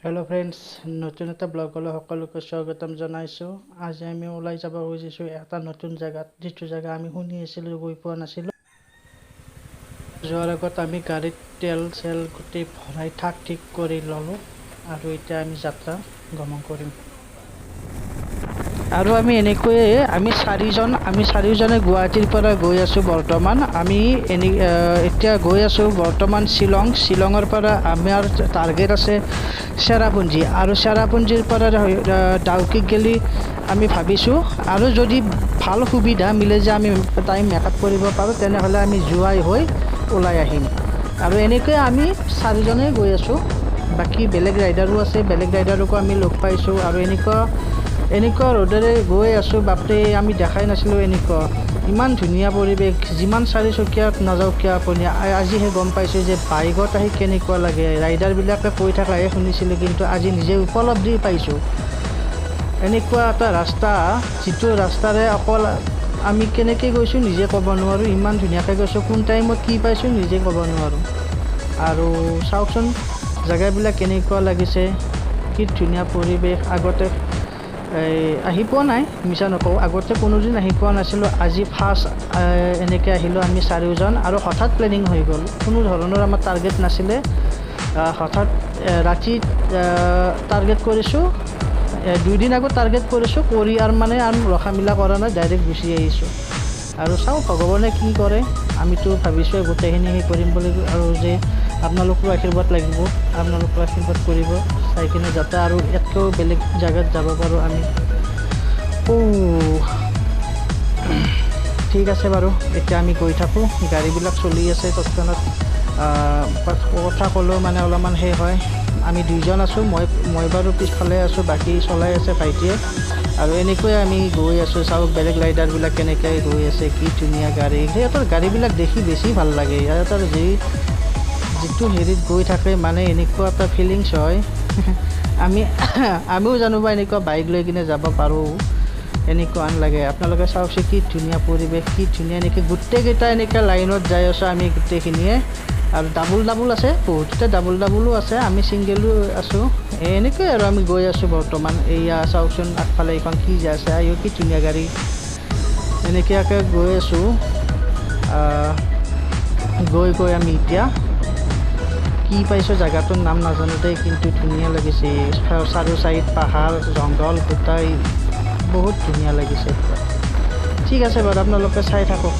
Hello' friends, নতুন এটা ব্লগলৈ সকলোকে স্বাগতম জনাইছোঁ। আজি আমি ওলাই যাব খুজিছোঁ এটা নতুন জেগাত, যিটো জেগা আমি শুনি আছিলোঁ, গৈ পোৱা নাছিলোঁ। যোৱাৰ আগত আমি গাড়ীত তেল চেল গোটেই ভৰাই ঠিক কৰি ল'লোঁ আৰু এতিয়া আমি যাত্ৰা গমন কৰিম। আৰু আমি এনেকৈয়ে আমি চাৰিওজনে গুৱাহাটীৰ পৰা গৈ আছোঁ বৰ্তমান। আমি এতিয়া গৈ আছোঁ বৰ্তমান শ্বিলঙৰ পৰা আমাৰ টাৰ্গেট আছে চেৰাপুঞ্জী, আৰু চেৰাপুঞ্জীৰ পৰা ডাউকিত গেলি আমি ভাবিছোঁ আৰু যদি ভাল সুবিধা মিলে যে আমি টাইম মেকআপ কৰিব পাৰোঁ, তেনেহ'লে আমি যোৱাই হৈ ওলাই আহিম। আৰু এনেকৈ আমি চাৰিজনে গৈ আছোঁ, বাকী বেলেগ ৰাইডাৰো আছে, বেলেগ ৰাইডাৰকো আমি লগ পাইছোঁ। আৰু এনেকুৱা ৰ'দেৰে গৈ আছোঁ, বাপৰে আমি দেখাই নাছিলোঁ এনেকুৱা ইমান ধুনীয়া পৰিৱেশ। যিমান চাৰিচকীয়াত নাযাওঁ কিয় আপুনি, আজিহে গম পাইছোঁ যে বাইকত আহি কেনেকুৱা লাগে। ৰাইডাৰবিলাকে কৈ থকাহে শুনিছিলোঁ, কিন্তু আজি নিজে উপলব্ধি পাইছোঁ। এনেকুৱা এটা ৰাস্তা, যিটো ৰাস্তাৰে অকল আমি কেনেকৈ গৈছোঁ নিজে ক'ব নোৱাৰোঁ, ইমান ধুনীয়াকৈ গৈছোঁ। কোন টাইমত কি পাইছোঁ নিজে ক'ব নোৱাৰোঁ। আৰু চাওকচোন জেগাবিলাক কেনেকুৱা লাগিছে, কি ধুনীয়া পৰিৱেশ। আগতে আহি পোৱা নাই, মিছা নকওঁ, আগতে কোনোদিন আহি পোৱা নাছিলোঁ। আজি ফাৰ্ষ্ট এনেকৈ আহিলোঁ আমি চাৰিওজন, আৰু হঠাৎ প্লেনিং হৈ গ'ল। কোনো ধৰণৰ আমাৰ টাৰ্গেট নাছিলে, হঠাৎ ৰাতি টাৰ্গেট কৰিছোঁ। 2 দিন আগত টাৰ্গেট কৰিছোঁ, কৰি আৰু ৰখা মেলা কৰা নাই, ডাইৰেক্ট গুচি আহিছোঁ। আৰু চাওঁ ভগৱানে কি কৰে। আমিতো ভাবিছোঁ গোটেইখিনি সেই কৰিম বুলি, আৰু যে আপোনালোকৰ আশীৰ্বাদ লাগিব, আপোনালোকৰ আশীৰ্বাদ কৰিব চাই কিনে, যাতে আৰু ইয়াতকৈও বেলেগ জেগাত যাব পাৰোঁ আমি। ঠিক আছে বাৰু, এতিয়া আমি গৈ থাকোঁ। গাড়ীবিলাক চলি আছে তৎক্ষণাত। কথা ক'লেও অলপমান সেই হয়। আমি 2জন আছোঁ, মই বাৰু পিছফালে আছোঁ, বাকী চলাই আছে ভাইটিয়ে। আৰু এনেকৈ আমি গৈ আছোঁ। চাওক বেলেগ ৰাইডাৰবিলাক কেনেকৈ গৈ আছে, কি ধুনীয়া গাড়ী। সিহঁতৰ গাড়ীবিলাক দেখি বেছি ভাল লাগে। সিহঁতৰ যিটো হেৰিত গৈ থাকে, এনেকুৱা এটা ফিলিংছ হয়। আমিও জানোবা এনেকুৱা বাইক লৈ কিনে যাব পাৰোঁ, এনেকুৱা লাগে। আপোনালোকে চাওকচোন কি ধুনীয়া পৰিৱেশ, কি ধুনীয়া। এনেকৈ গোটেইকেইটা এনেকৈ লাইনত যাই আছোঁ আমি গোটেইখিনিয়ে। আৰু ডাবুল আছে, বহুততে ডাবুলো আছে, আমি ছিংগলো আছোঁ। এনেকৈ আৰু আমি গৈ আছোঁ বৰ্তমান। এয়া চাওকচোন আগফালে এইখন কি যে আছে, কি ধুনীয়া গাড়ী। এনেকুৱাকৈ গৈ আছোঁ। গৈ আমি এতিয়া কি পাইছোঁ জেগাটোৰ নাম নাজানো দেই, কিন্তু ধুনীয়া লাগিছে। চাৰিও চাইড পাহাৰ জংঘল, গোটাই বহুত ধুনীয়া লাগিছে। ঠিক আছে বাৰু, আপোনালোকে চাই থাকক।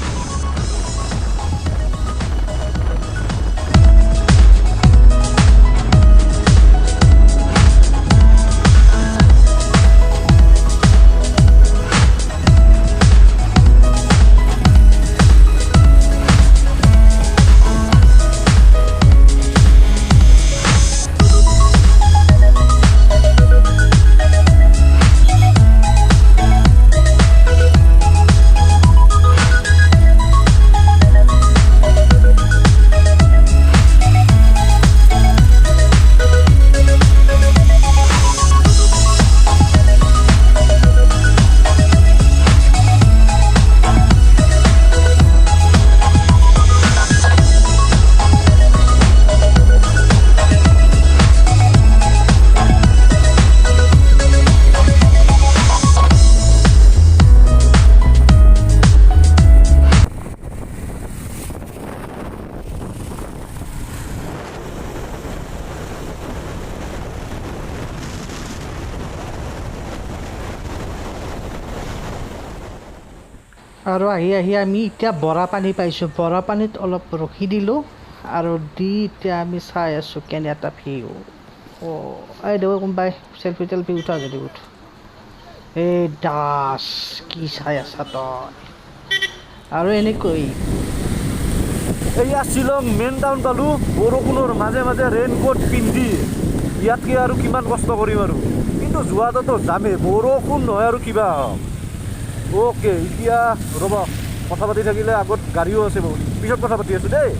আৰু আহি আমি এতিয়া বৰাপানী পাইছোঁ। বৰাপানীত অলপ ৰখি দিলোঁ, আৰু এতিয়া আমি চাই আছোঁ কেনে এটা ভিউ। এই দেখো কোনোবাই চেল্ফি টেল্ফি উঠা যদি উঠ। এই দাস, কি চাই আছা তই? আৰু এনেকৈ এয়া শ্বিলং মেইন টাউন পালোঁ। বৰষুণৰ মাজে মাজে ৰেইনকোট পিন্ধি ইয়াতকৈ আৰু কিমান কষ্ট কৰিম আৰু, কিন্তু যোৱাটোতো যামেই, বৰষুণ নহয় আৰু কিবা হওক। অ'কে, এতিয়া ৰ'ব, কথা পাতি থাকিলে আগত গাড়ীও আছে বহুত, পিছত কথা পাতি আছোঁ দেই।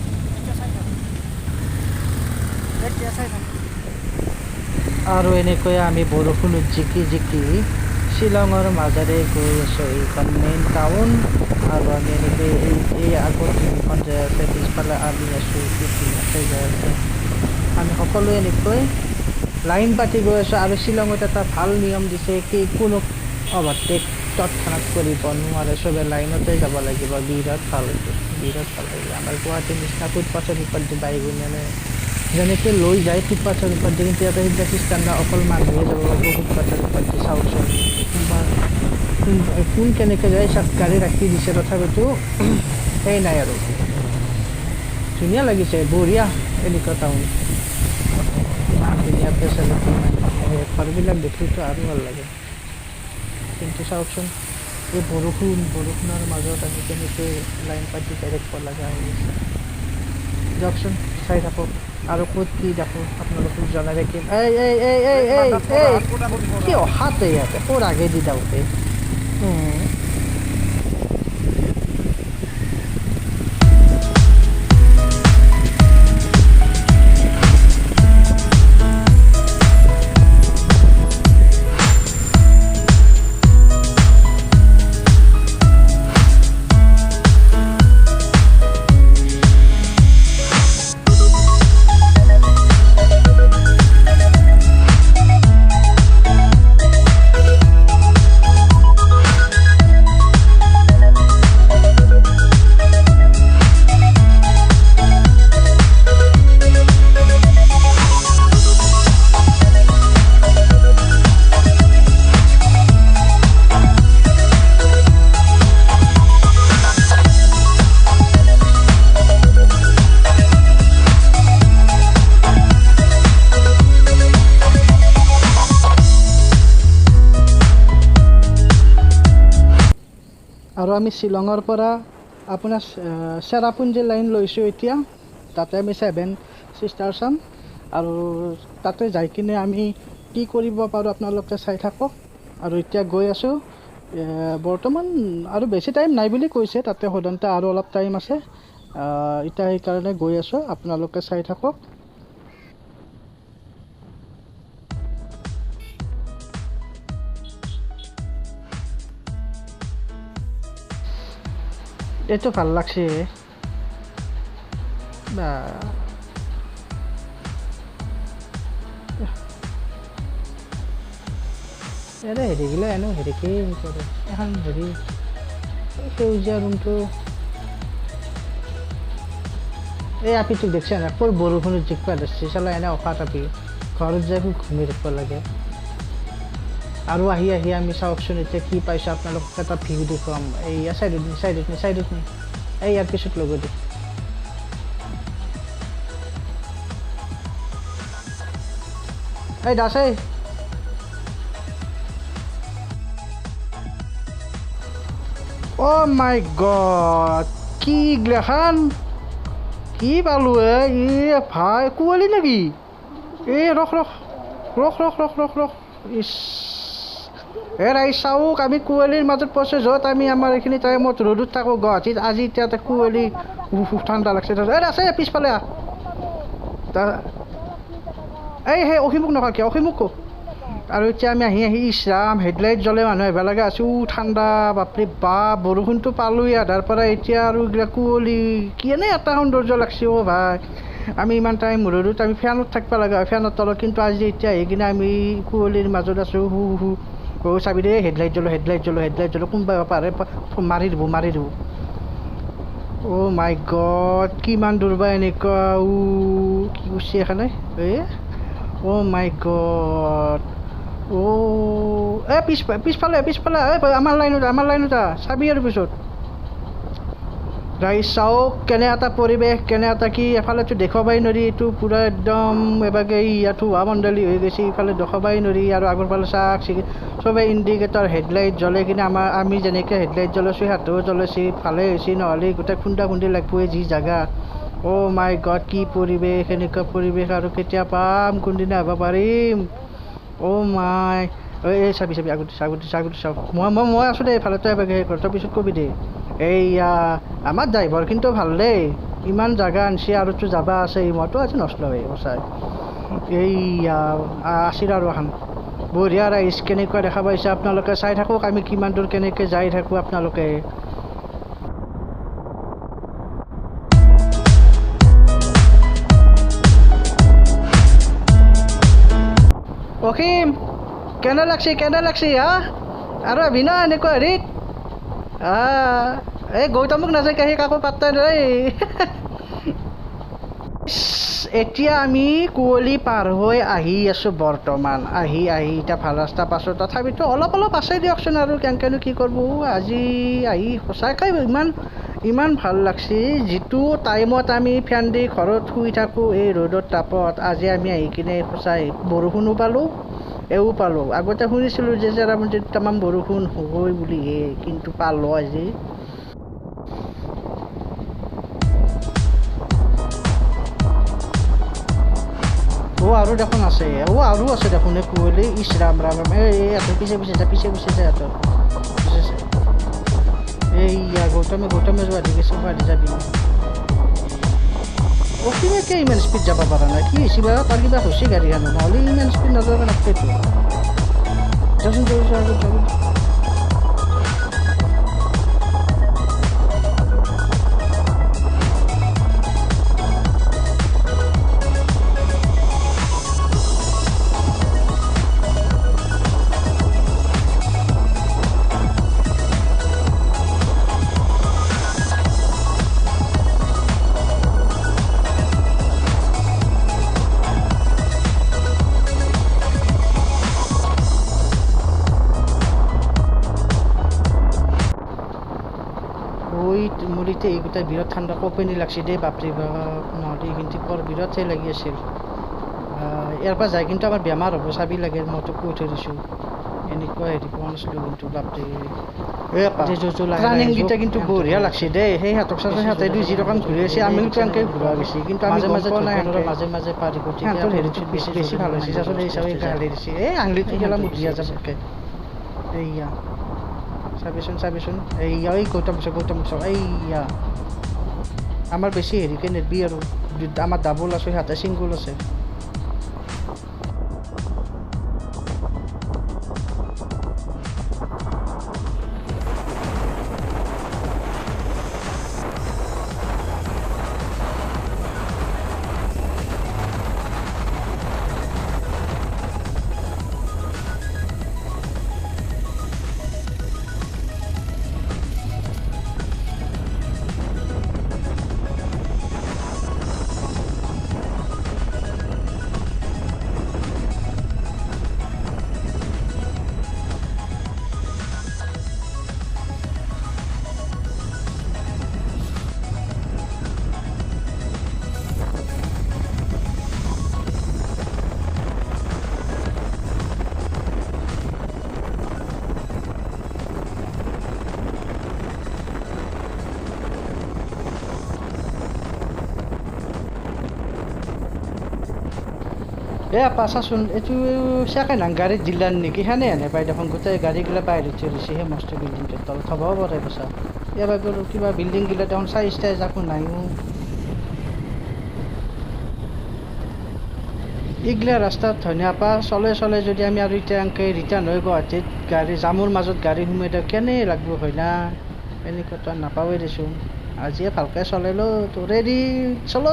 আৰু এনেকৈ আমি বৰষুণত জিকি শ্বিলঙৰ মাজেৰে গৈ আছোঁ। এইখন মেইন টাউন, আৰু আমি এনেকৈ এই আগত যিখন যাই আছে, পিছফালে আমি আছোঁ, কি ধুনীয়াকৈ যাই আছে। আমি সকলোৱে এনেকৈ লাইন পাতি গৈ আছোঁ। আৰু শ্বিলঙত এটা ভাল নিয়ম দিছে কি কোনো অভাৰটেক তৎক্ষণাত কৰিব নোৱাৰে, চবে লাইনতে যাব লাগিব। বিৰাট ভাল এইটো, বিৰাট ভাল লাগিব। আমাৰ গুৱাহাটীৰ নিচিনা ফুটপাথৰ ওপৰত দি বাইক মানে যেনেকৈ লৈ যায় ফুটপাথৰ ওপৰত দি, কিন্তু ইয়াতে সেইবিলাক চিষ্টেম নাই, অকল মানুহে যাব পাৰিব ফুটপাথৰ ওপৰত দি। চাওকচোন কোন কেনেকৈ যায়, চব গাড়ী ৰাখি দিছে, তথাপিতো সেই নাই আৰু। ধুনীয়া লাগিছে, বঢ়িয়া এনেকুৱা টাউন, ইমান ধুনীয়া ফেচিলিটি, ঘৰবিলাক দেখিতো আৰু ভাল লাগে। কিন্তু চাওকচোন এই বৰষুণৰ মাজত আমি কেনেকৈ লাইন পাতি যাই থাকিব লগা হৈ গৈছে। যাওকচোন চাই থাকক আৰু ক'ত কি দেখো আপোনালোকক জনাই থাকিম। এই কি অহাতে ইয়াতে ক'ৰ আগেদি যাওঁতে আৰু আমি শ্বিলঙৰ পৰা আপোনাৰ চেৰাপুঞ্জী লাইন লৈছোঁ এতিয়া। তাতে আমি 7 চিষ্টাৰ চাম আৰু তাতে যাই কিনে আমি কি কৰিব পাৰোঁ আপোনালোকে চাই থাকক। আৰু এতিয়া গৈ আছোঁ, বৰ্তমান আৰু বেছি টাইম নাই বুলি কৈছে, তাতে সাধাৰণতে আৰু অলপ টাইম আছে। এতিয়া সেইকাৰণে গৈ আছোঁ, আপোনালোকে চাই থাকক। এইটো ভাল লাগছে বা এনে হেৰিগিলা এনে হেৰিকেই কৰে। এখন হেৰি সেউজীয়া ৰুমটো এই আপিটোক দেখছে নাই, ক'ৰ বৰষুণত জিকপা ধৰিছে চালা, এনে অকাত আপি ঘৰত যাই ঘুমি থাকিব লাগে। আৰু আহি আমি চাওকচোন এতিয়া কি পাইছোঁ, আপোনালোকক এটা ভিউ দেখুৱাম। এইয়া চাইডত নি এই ইয়াৰ পিছত লগত দি এই দাস অ' মাই গড, কি গ্লেখান কি পালোঁ ভাই, কুঁৱলী নেকি? ৰখ ইছ ৰাইজ চাওক, আমি কুঁৱলীৰ মাজত পইছোঁ, য'ত আমি আমাৰ এইখিনি টাইমত ৰ'দত থাকোঁ গুৱাহাটীত। আজি এতিয়া কুঁৱলী ঠাণ্ডা লাগছে। আছে পিছফালে সেই অসীমুখ নকওঁ কিয়, অসীমুখ কওক। আৰু এতিয়া আমি আহি ইছৰাম হেডলাইট জ্বলে মানুহ আহিব লগা আছোঁ। ঠাণ্ডা বাপৰে বাপ, বৰষুণটো পালোঁৱেই আধাৰ পৰা, এতিয়া আৰু এইগিলা কুঁৱলী কি এনে এটা সৌন্দৰ্য লাগছে অ' ভাই। আমি ইমান টাইম ৰ'দত আমি ফেনত থাকিব লগা হয়, ফেনৰ তলত, কিন্তু আজি এতিয়া আহি কিনে আমি কুঁৱলীৰ মাজত আছোঁ। চাবি দে, হেডলাইট জ্বলো, কোনোবাই পাৰে মাৰি দিব। অ' মাই গড, কিমান দূৰ বা এনেকুৱা কি কৰিছে এখানে অ' মাই গড। পিছফালে আমাৰ লাইনত চাবি আৰু পিছত ৰাইজ চাওক কেনে এটা পৰিৱেশ, কেনে এটা কি এফালেতো দেখুৱাবই নোৱাৰি, এইটো পূৰা একদম এবাগে ইয়াতো হোৱা মণ্ডলী হৈ গৈছে, ইফালে দেখুৱাবই নোৱাৰি। আৰু আগৰ ফালে চাওক চবেই ইণ্ডিকেটৰ হেডলাইট জ্বলে কিনে আমি যেনেকৈ হেডলাইট জ্বলাইছোঁ সিহঁতেও জ্বলাইছে, ভালেই হৈছে, নহ'লে গোটেই খুন্দা লাগবই যি জাগা। অ' মাই গড, কি পৰিৱেশ, এনেকুৱা পৰিৱেশ আৰু কেতিয়া পাম, কোনদিনা আহিব পাৰিম। অ' মাই এই চাবি আগতে চাওক, মই আছোঁ দেই এইফালে, তই এবাগে সেই কৰ, তই পিছত কবি দেই। এইয়া আমাৰ ড্ৰাইভাৰ কিন্তু ভাল দেই, ইমান জাগা আনছে আৰু তো যাবা আছে, মইতো আজি নচলাওৱে সঁচাই। এইয়া আছিল আৰু এখন বঢ়িয়া ৰাইজ, কেনেকুৱা দেখা পাইছে আপোনালোকে চাই থাকক, আমি কিমান দূৰ কেনেকৈ যাই থাকোঁ আপোনালোকে। অসীম কেনে লাগছি হা আৰু আহি না এনেকুৱা হেৰিত এই গৌতমক নাযায় কাহি কাকো পাত্তা নাই এতিয়া আমি কুঁৱলী পাৰ হৈ আহি আছোঁ বৰ্তমান আহি এতিয়া ভাল ৰাস্তা পাছোঁ তথাপিতো অলপ আছে দিয়কচোন আৰু কেনেকৈনো কি কৰিব আজি আহি সঁচাকৈ ইমান ভাল লাগছি যিটো টাইমত আমি ফেন দি ঘৰত শুই থাকোঁ এই ৰ'দৰ তাপত আজি আমি আহি কিনে সঁচাই বৰষুণো পালোঁ এও পালোঁ আগতে শুনিছিলোঁ যে চেৰাপুঞ্জীত তামাম বৰষুণ হয় বুলিহে কিন্তু পালোঁ আজি আৰু দেখোন আছে আৰু আছে দেখোন এই কুঁৱলী ইছ ৰাম এই ইহঁতৰ পিছে যায় ইহঁতৰ এইয়া গৌতমে যোৱা দেখিছোঁ পাৰি যাবি অসীমে কিয় ইমান স্পীড যাব পৰা নাই কি হৈছে বাৰু তাৰ কিবা হৈছে গাড়ীখনো নহ'লে ইমান স্পীড নাযাব নাপায়তো যাচোন যাবি মোৰ এতিয়া এইকেইটা বিৰাট ঠাণ্ডা কপনি লাগছে দেই বাপৰে বাপ নহ'লে কিন্তু বৰ বিৰাটহে লাগি আছিল ইয়াৰ পৰা যাই কিন্তু আমাৰ বেমাৰ হ'ব চাবি লাগে মইতো কৈ থৈ দিছোঁ এনেকুৱা হেৰি পোৱা নাছিলোঁ কিন্তু বাপৰে ৰানিংকেইটা কিন্তু বঢ়িয়া লাগছে দেই সেই হাতক চাই সিহঁতে যি ৰকম ঘূৰি আছে আমিও তেনেকৈ ঘূৰা গৈছে কিন্তু আমি মাজে পাৰি সিহঁতৰ হেৰিটো বেছি ভাল হৈছে চাচোন এই হিচাপে হালি দিছে এই আঙুলিটো গেলা মুঠিয়া যাবতকৈ এইয়া চাবিচোন এইয়া এই গৌতম এইয়া আমাৰ বেছি হেৰিকৈ নেদবি আৰু আমাৰ ডাবল আছে সিহঁতে ছিংগুল আছে আপা চাচোন এইটো ছেকেণ্ড হেণ্ড গাড়ীত দিলাৰ নেকি সেনে হেনে পাই দেখোন গোটেই গাড়ীগিলা বাহিৰত থৈ দিছে সেই মস্ত বিল্ডিংটোৰ তলত থ'বও পাৰে পইচা ইয়াৰ বাৰু কিবা বিল্ডিংগিলা দেখোন চাইজ টাইজ একো নাইও এইগিলা ৰাস্তাত ধনিয়া পা চলে যদি আমি আৰু এতিয়া এনেকৈ ৰিটাৰ্ণ হৈ গুৱাহাটীত গাড়ী জামৰ মাজত গাড়ী সোমাই দিওঁ কেনে লাগব হয় না এনেকুৱাতো নাপাওঁৱেই দেচোন আজিয়ে ভালকৈ চলালোঁ তোৰে দি চলো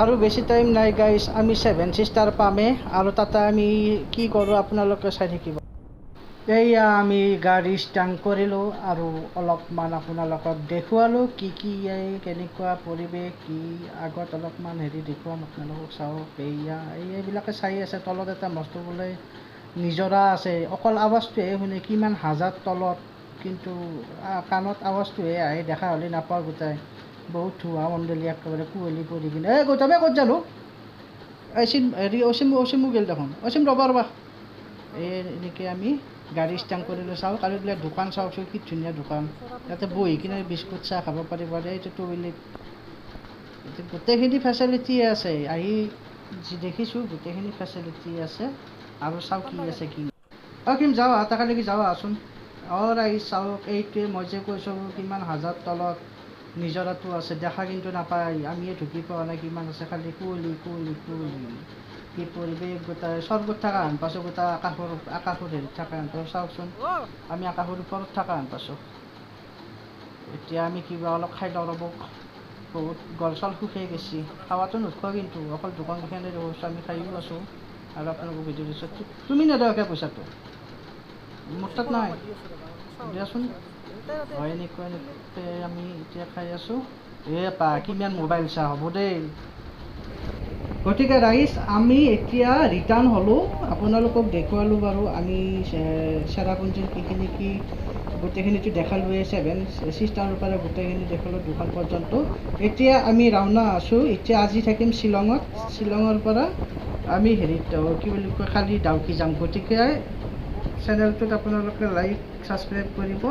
আৰু বেছি টাইম নাই গাইজ আমি 7 ষ্টাৰ পামেই আৰু তাতে আমি কি কৰোঁ আপোনালোকে চাই থাকিব এইয়া আমি গাড়ী ষ্টাৰ্ট কৰিলোঁ আৰু অলপমান আপোনালোকক দেখুৱালোঁ কি কেনেকুৱা পৰিৱেশ কি আগত অলপমান হেৰি দেখুৱাম আপোনালোকক চাওক এইবিলাকে চাই আছে তলত এটা মস্ত বোলে নিজৰা আছে অকল আৱাজটোহে শুনে কিমান হাজাৰ তলত কিন্তু কাণত আৱাজটোহে আহে দেখা হ'লে নাপাওঁ গোটাই বহুত ধোঁৱা মণ্ডলী একেবাৰে কুঁৱলী পৰি কিনে গৌতমে ক'ত জানো অচিমো গ'ল দেখোন অচিম ৰ'বা এনেকৈ আমি গাড়ী ষ্টাৰ্ট কৰিলোঁ চাওক আৰু এইবিলাক দোকান চাওকচোন কি ধুনীয়া দোকান ইয়াতে বহি কিনে বিস্কুট চাহ খাব পাৰিব এইটো টয়লেট গোটেইখিনি ফেচিলিটি আছে আহি যি দেখিছোঁ গোটেইখিনি ফেচিলিটি আছে আৰু চাওক কি আছে কি কিম যাওঁ তাকালৈকে যাওঁ আহচোন আহি চাওক এইটোৱে মই যে কৈছোঁ কিমান হাজাৰ তলত নিজৰাটো আছে, দেখা কিন্তু নাপায়, আমিয়ে ঢুকি পোৱা নাই, কিমান আছে, খালি কুঁৱলী কুঁৱলী কুঁৱলী, কি পৰিৱেশ গোটাই স্বৰ্গত থকা হেন পাইছোঁ, গোটাই আকাশৰ হেৰিত থকা হেন পাইছোঁ, চাওকচোন আমি আকাশৰ ওপৰত থকা হেন পাইছোঁ। এতিয়া আমি কিবা অলপ খাই লওঁ ৰ'ব, বহুত গল চল শুকাই গেছি, খাৱাটো নোখোৱা কিন্তু অকল দোকানকেইখনে দেখোঁ আমি খাইও আছোঁ আৰু আপোনালোকক ভিডিঅ' দিছোঁ। তুমি নেদকে পইচাটো মোৰ তাত নাই, দিয়াচোন। হয় এনেকুৱা এনেকুৱাকৈ আমি এতিয়া খাই আছোঁ। পা কিমান মোবাইল চা হ'ব দেই। গতিকে ৰাইজ আমি এতিয়া ৰিটাৰ্ণ হ'লোঁ, আপোনালোকক দেখুৱালোঁ বাৰু আমি চেৰাপুঞ্জীৰ কিখিনি কি গোটেইখিনিতো দেখালোৱে, 7 ছিষ্টাৰৰ পৰা গোটেইখিনি দেখালোঁ দুখন পৰ্যন্ত। এতিয়া আমি ৰাওনা আছোঁ, এতিয়া আজি থাকিম শ্বিলঙত, শ্বিলঙৰ পৰা আমি হেৰিত কি বুলি কয় খালি ডাউকি যাম। গতিকে চেনেলটোত আপোনালোকে লাইক ছাবস্ক্ৰাইব কৰিব,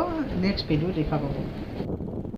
নেক্সট ভিডিঅ' দেখা পাব।